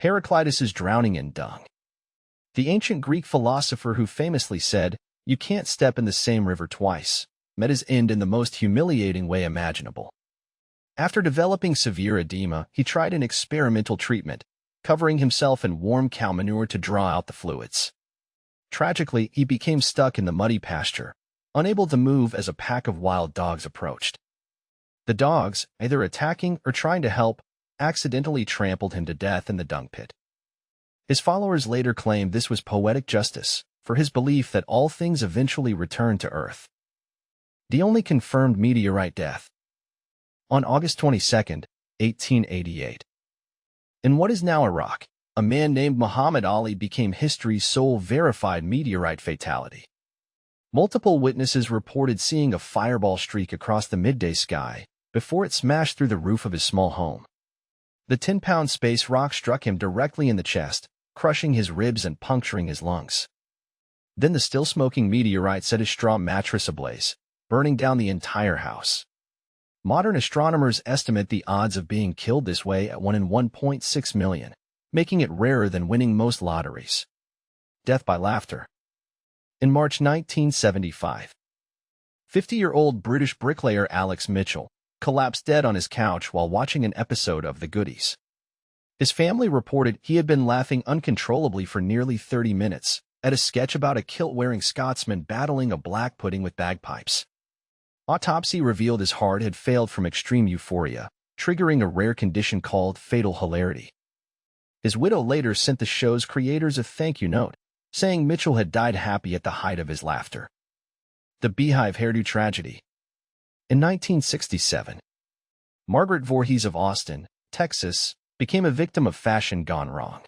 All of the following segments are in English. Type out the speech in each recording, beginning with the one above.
Heraclitus is drowning in dung. The ancient Greek philosopher who famously said, "You can't step in the same river twice," met his end in the most humiliating way imaginable. After developing severe edema, he tried an experimental treatment, covering himself in warm cow manure to draw out the fluids. Tragically, he became stuck in the muddy pasture, unable to move as a pack of wild dogs approached. The dogs, either attacking or trying to help, accidentally trampled him to death in the dung pit. His followers later claimed this was poetic justice for his belief that all things eventually return to Earth. The only confirmed meteorite death. On August 22, 1888. In what is now Iraq, a man named Muhammad Ali became history's sole verified meteorite fatality. Multiple witnesses reported seeing a fireball streak across the midday sky before it smashed through the roof of his small home. The 10-pound space rock struck him directly in the chest, crushing his ribs and puncturing his lungs. Then the still-smoking meteorite set his straw mattress ablaze, burning down the entire house. Modern astronomers estimate the odds of being killed this way at 1 in 1.6 million, making it rarer than winning most lotteries. Death by laughter. In March 1975, 50-year-old British bricklayer Alex Mitchell collapsed dead on his couch while watching an episode of The Goodies. His family reported he had been laughing uncontrollably for nearly 30 minutes at a sketch about a kilt-wearing Scotsman battling a black pudding with bagpipes. Autopsy revealed his heart had failed from extreme euphoria, triggering a rare condition called fatal hilarity. His widow later sent the show's creators a thank-you note, saying Mitchell had died happy at the height of his laughter. The Beehive Hairdo Tragedy. In 1967, Margaret Voorhees of Austin, Texas, became a victim of fashion gone wrong.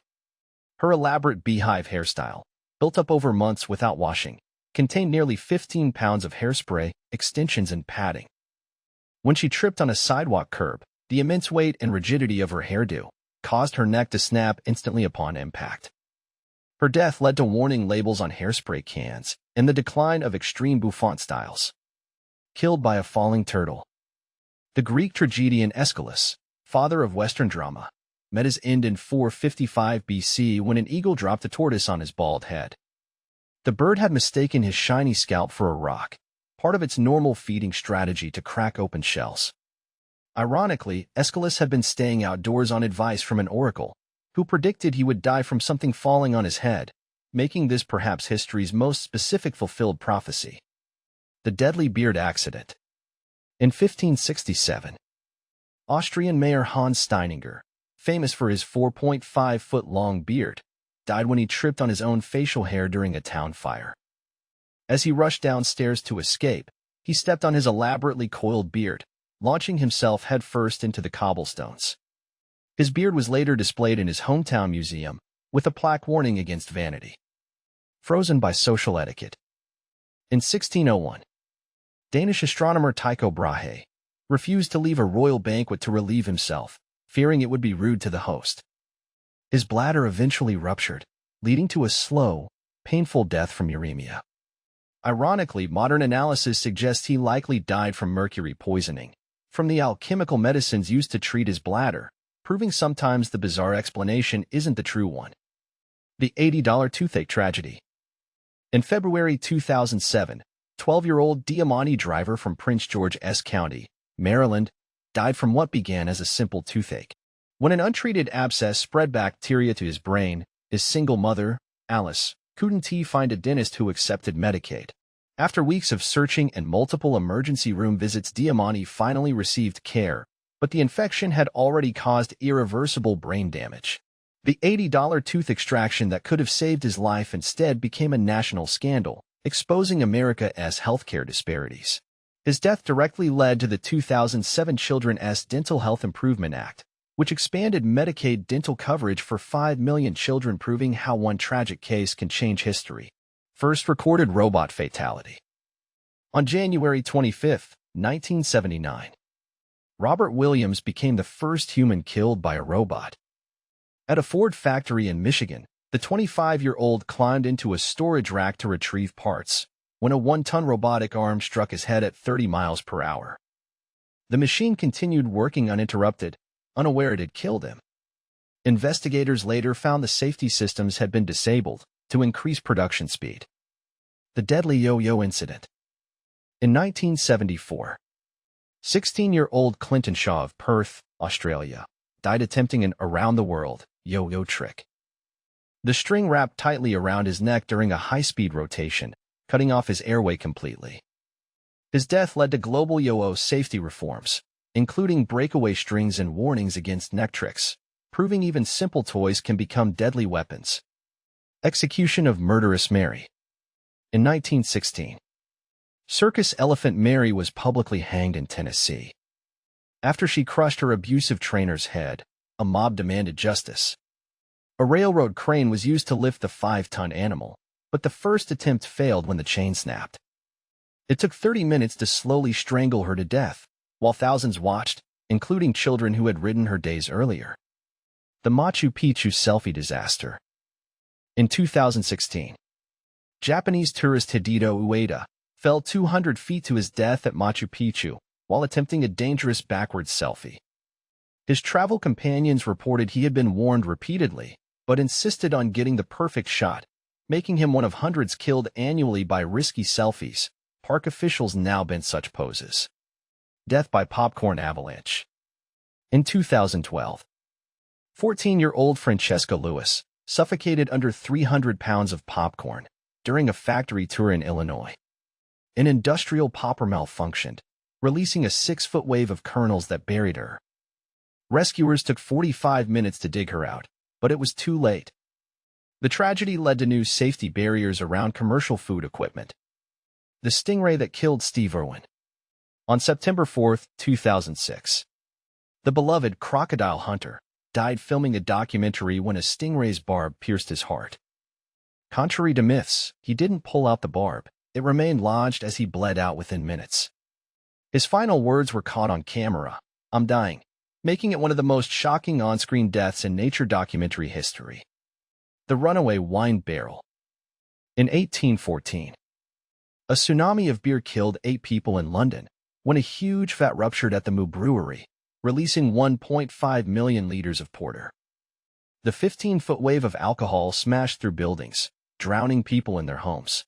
Her elaborate beehive hairstyle, built up over months without washing, contained nearly 15 pounds of hairspray, extensions, and padding. When she tripped on a sidewalk curb, the immense weight and rigidity of her hairdo caused her neck to snap instantly upon impact. Her death led to warning labels on hairspray cans and the decline of extreme bouffant styles. Killed by a falling turtle. The Greek tragedian Aeschylus, father of Western drama, met his end in 455 BC when an eagle dropped a tortoise on his bald head. The bird had mistaken his shiny scalp for a rock, part of its normal feeding strategy to crack open shells. Ironically, Aeschylus had been staying outdoors on advice from an oracle, who predicted he would die from something falling on his head, making this perhaps history's most specific fulfilled prophecy. The deadly beard accident. In 1567, Austrian Mayor Hans Steininger, famous for his 4.5-foot-long beard, died when he tripped on his own facial hair during a town fire. As he rushed downstairs to escape, he stepped on his elaborately coiled beard, launching himself headfirst into the cobblestones. His beard was later displayed in his hometown museum, with a plaque warning against vanity. Frozen by social etiquette. In 1601, Danish astronomer Tycho Brahe refused to leave a royal banquet to relieve himself, fearing it would be rude to the host. His bladder eventually ruptured, leading to a slow, painful death from uremia. Ironically, modern analysis suggests he likely died from mercury poisoning, from the alchemical medicines used to treat his bladder, proving sometimes the bizarre explanation isn't the true one. The $80 Toothache Tragedy. In February 2007, 12-year-old Diamante driver from Prince George's County, Maryland, died from what began as a simple toothache. When an untreated abscess spread bacteria to his brain, his single mother, Alice, couldn't find a dentist who accepted Medicaid. After weeks of searching and multiple emergency room visits, Diamante finally received care, but the infection had already caused irreversible brain damage. The $80 tooth extraction that could have saved his life instead became a national scandal, exposing America's healthcare disparities. His death directly led to the 2007 Children's Dental Health Improvement Act, which expanded Medicaid dental coverage for 5 million children, proving how one tragic case can change history. First recorded robot fatality. On January 25, 1979, Robert Williams became the first human killed by a robot. At a Ford factory in Michigan, the 25-year-old climbed into a storage rack to retrieve parts when a 1-ton robotic arm struck his head at 30 miles per hour. The machine continued working uninterrupted, unaware it had killed him. Investigators later found the safety systems had been disabled to increase production speed. The deadly yo-yo incident. In 1974, 16-year-old Clinton Shaw of Perth, Australia, died attempting an around-the-world yo-yo trick. The string wrapped tightly around his neck during a high-speed rotation, cutting off his airway completely. His death led to global yo-yo safety reforms, including breakaway strings and warnings against neck tricks, proving even simple toys can become deadly weapons. Execution of Murderous Mary. In 1916, circus elephant Mary was publicly hanged in Tennessee. After she crushed her abusive trainer's head, a mob demanded justice. A railroad crane was used to lift the 5-ton animal, but the first attempt failed when the chain snapped. It took 30 minutes to slowly strangle her to death, while thousands watched, including children who had ridden her days earlier. The Machu Picchu selfie disaster. In 2016, Japanese tourist Hideo Ueda fell 200 feet to his death at Machu Picchu while attempting a dangerous backwards selfie. His travel companions reported he had been warned repeatedly, but insisted on getting the perfect shot, making him one of hundreds killed annually by risky selfies. Park officials now ban such poses. Death by popcorn avalanche. In 2012, 14-year-old Francesca Lewis suffocated under 300 pounds of popcorn during a factory tour in Illinois. An industrial popper malfunctioned, releasing a 6-foot wave of kernels that buried her. Rescuers took 45 minutes to dig her out, but it was too late. The tragedy led to new safety barriers around commercial food equipment. The stingray that killed Steve Irwin. On September 4, 2006, the beloved crocodile hunter died filming a documentary when a stingray's barb pierced his heart. Contrary to myths, he didn't pull out the barb. It remained lodged as he bled out within minutes. His final words were caught on camera, "I'm dying," making it one of the most shocking on-screen deaths in nature documentary history. The Runaway wine barrel. In 1814, a tsunami of beer killed 8 people in London when a huge vat ruptured at the Machu brewery, releasing 1.5 million liters of porter. The 15-foot wave of alcohol smashed through buildings, drowning people in their homes.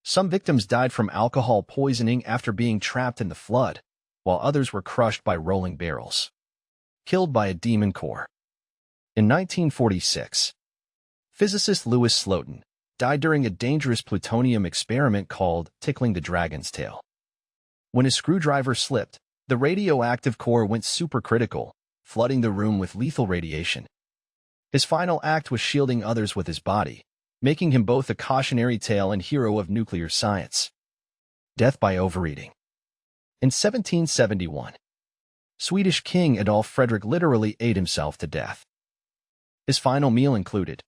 Some victims died from alcohol poisoning after being trapped in the flood, while others were crushed by rolling barrels. Killed by a demon core. In 1946, physicist Louis Slotin died during a dangerous plutonium experiment called tickling the dragon's tail. When his screwdriver slipped, the radioactive core went supercritical, flooding the room with lethal radiation. His final act was shielding others with his body, making him both a cautionary tale and hero of nuclear science. Death by overeating. In 1771, Swedish King Adolf Fredrik literally ate himself to death. His final meal included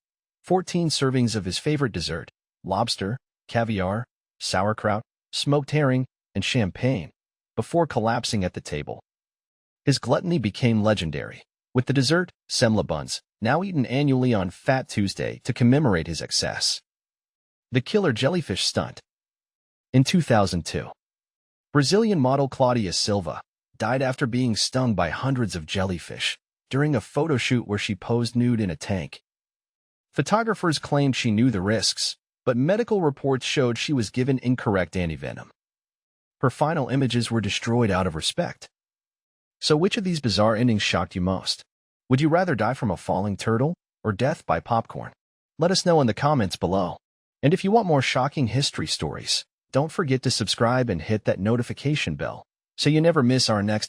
14 servings of his favorite dessert, lobster, caviar, sauerkraut, smoked herring, and champagne, before collapsing at the table. His gluttony became legendary, with the dessert, semla buns, now eaten annually on Fat Tuesday to commemorate his excess. The killer jellyfish stunt. In 2002, Brazilian model Claudia Silva died after being stung by hundreds of jellyfish during a photo shoot where she posed nude in a tank. Photographers claimed she knew the risks, but medical reports showed she was given incorrect antivenom. Her final images were destroyed out of respect. So which of these bizarre endings shocked you most? Would you rather die from a falling turtle or death by popcorn? Let us know in the comments below. And if you want more shocking history stories, don't forget to subscribe and hit that notification bell so you never miss our next